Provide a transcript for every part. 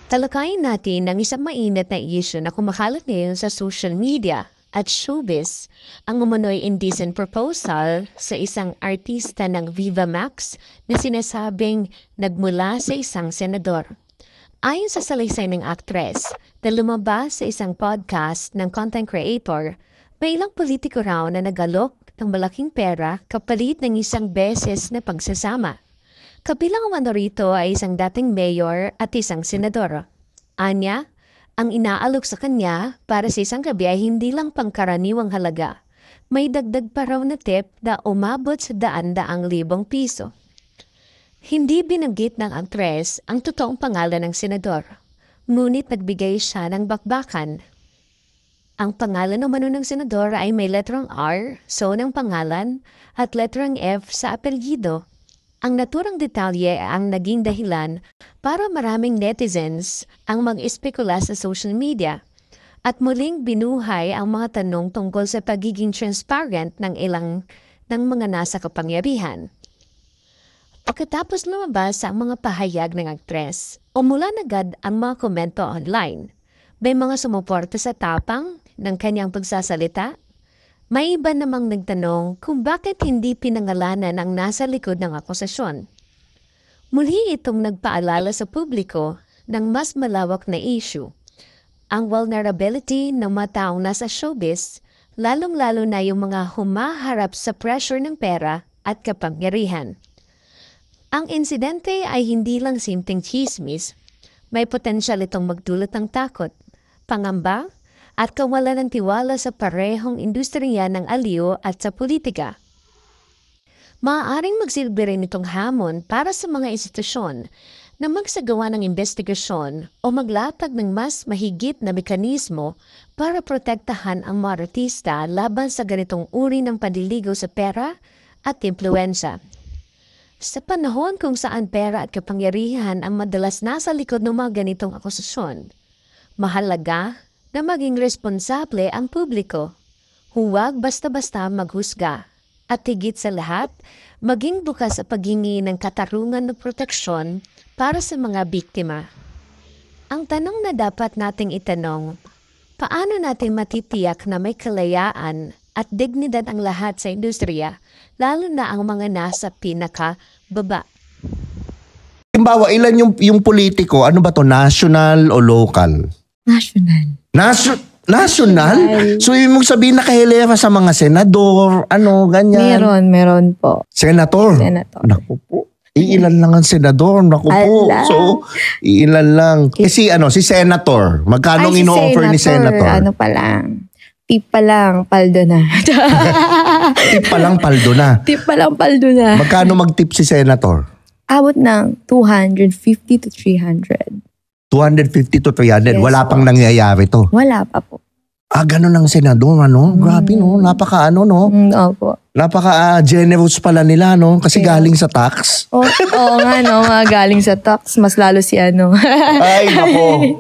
Talakayin natin ang isang mainit na issue na kumakalat ngayon sa social media at showbiz, ang umano'y indecent proposal sa isang artista ng Viva Max na sinasabing nagmula sa isang senador. Ayon sa salaysay ng aktres na lumabas sa isang podcast ng content creator, may ilang politiko raw na nagalok ng malaking pera kapalit ng isang beses na pagsasama. Kabilang umano rito ay isang dating mayor at isang senador. Anya, ang inaalok sa kanya para sa isang gabi ay hindi lang pangkaraniwang halaga. May dagdag pa raw na tip na umabot sa daan-daang libong piso. Hindi binanggit ng aktres ang totoong pangalan ng senador, ngunit nagbigay siya ng bakbakan. Ang pangalan umano ng senador ay may letrang R, so ng pangalan, at letrang F sa apelyido. Ang naturang detalye ang naging dahilan para maraming netizens ang mag-espekula sa social media at muling binuhay ang mga tanong tungkol sa pagiging transparent ng ilang ng mga nasa kapangyarihan. Pagkatapos lumabas ang mga pahayag ng aktres, umulan agad ang mga komento online. May mga sumuporta sa tapang ng kanyang pagsasalita. May iba namang nagtanong kung bakit hindi pinangalanan ang nasa likod ng akusasyon. Muli itong nagpaalala sa publiko ng mas malawak na issue, ang vulnerability ng mga taong nasa showbiz, lalong-lalo na yung mga humaharap sa pressure ng pera at kapangyarihan. Ang insidente ay hindi lang simpleng chismis, may potensyal itong magdulot ng takot, pangamba, at kawalan ng tiwala sa parehong industriya ng aliw at sa politika. Maaaring magsilbi rin itong hamon para sa mga institusyon na magsagawa ng investigasyon o maglatag ng mas mahigit na mekanismo para protektahan ang mga artista laban sa ganitong uri ng panliligaw sa pera at impluensya. Sa panahon kung saan pera at kapangyarihan ang madalas nasa likod ng mga ganitong akusasyon, mahalaga na maging responsable ang publiko. Huwag basta-basta maghusga. At higit sa lahat, maging bukas sa paghingi ng katarungan ng proteksyon para sa mga biktima. Ang tanong na dapat nating itanong, paano natin matitiyak na may kalayaan at dignidad ang lahat sa industriya, lalo na ang mga nasa pinaka-baba? Halimbawa, ilan yung politiko, ano ba to, national o local? National. National? So, yung mong sabihin nakahilera sa mga senador, ganyan. Meron po. Senator? Senator. Naku po. Iilan lang ang senador. Naku po. So, iilan lang. Si senator. Magkano ino-offer ni senator? Ano pa lang. Tip pa lang, paldo na. Tip pa lang, paldo na. Tip pa lang, paldo na. Magkano mag-tip si senator? Abot ng 250 to 300. 250 to 300. Yes, wala pang nangyayari to. Wala pa po. Ganun ang senador, Grabe, Napaka, Opo. Napaka-generous pala nila, Kasi galing sa tax. Oo nga, mga galing sa tax. Mas lalo si Ay, nako.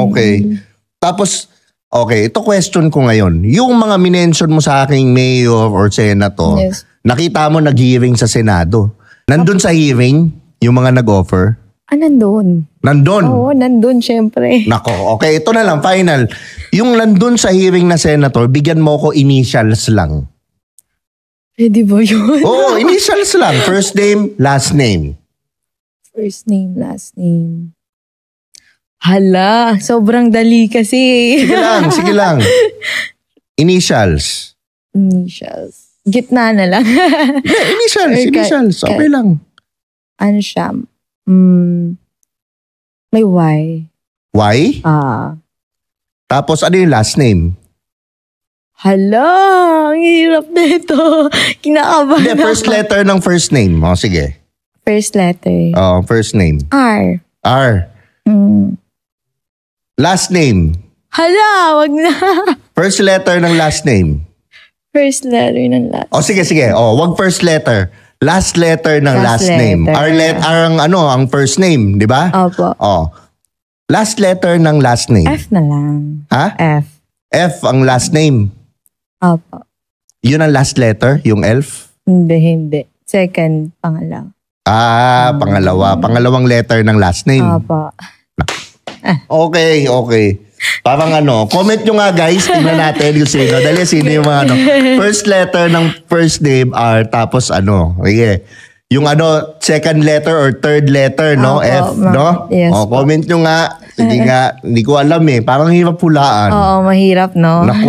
Okay. Tapos, ito question ko ngayon. Yung mga minention mo sa aking mayor or senator, yes, nakita mo nag-hearing sa Senado. Nandun sa hearing, yung mga nag-offer? Nandun. Nandun? Oo, nandun, syempre. Nako, okay. Ito na lang, final. Yung nandun sa hearing na senator, bigyan mo ko initials lang. Pwede ba yun? Oo, initials lang. First name, last name. First name, last name. Hala, sobrang dali kasi. Sige lang. Initials. Gitna na lang. Initials. Okay lang. Ano siya? May Y. Y? Tapos ano yung last name? Hala, ang hirap na ito. Kinakabahan ako. First letter ng first name. Sige. First letter. First name. R. Last name. Hala, wag na. First letter ng last name. First letter ng last. Sige. Wag first letter. Last letter ng last name. R ang first name, di ba? Opo. Last letter ng last name. F na lang. Ha? F. F ang last name. Opo. Yun ang last letter, yung elf? Hindi. Second, pangalawa. Pangalawa. Pangalawang letter ng last name. Opo. Okay, okay. Parang comment nyo nga guys, tingnan natin yung sino. Dali, sino yung mga first letter ng first name R, tapos sige. Yung second letter or third letter, no? Opo, F, no? yes po. Comment nyo nga. Sige nga, hindi ko alam eh. Parang hirap hulaan. Oo, mahirap, no? Naku.